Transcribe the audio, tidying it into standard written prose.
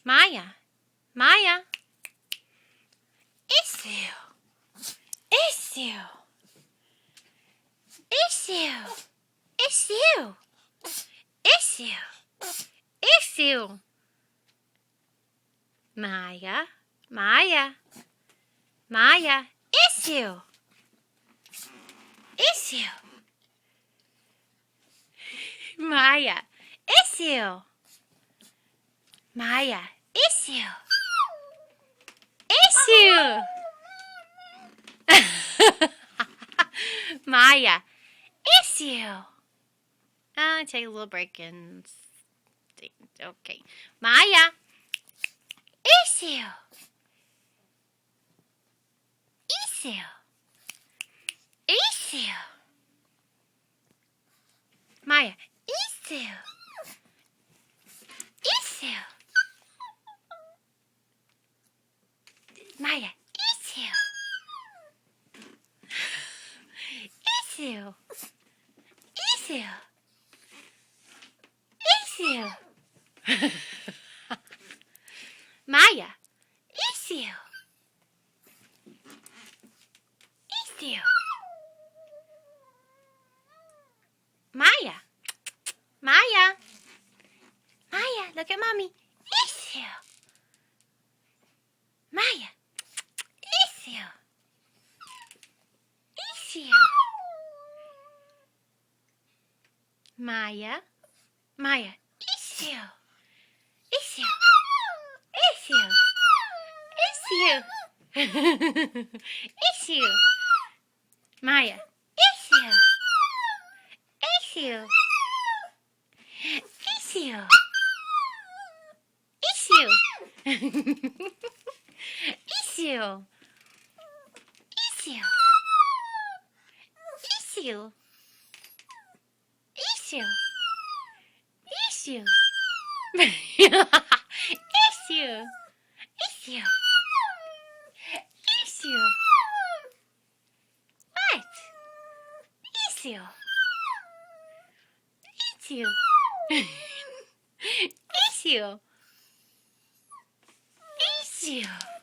Maya. Maya. Issue. Issue. Issue. Issue. Issue. Issue. Maya. Maya. Maya. Issue. Issue. Maya. Issue. Maya. Issue. Issue. Maya. Issue. Take a little break and okay. Maya. Issue. Issue. Issue. Maya. Issue. Issue. Maya. Issue. Issue. Issue. Issue. Maya. Issue. Issue. Maya. Maya. Maya, look at Mommy. Issue. Maya. Issue. Issue. Maya. Maya. Issue. Issue. Issue. Issue. Issue. Maya. Issue. Issue. Issue. Issue. Issue. Issue. Issue. Issue. Issue. Issue. Issue. Issue. What? Issue. Issue. Issue. Issue.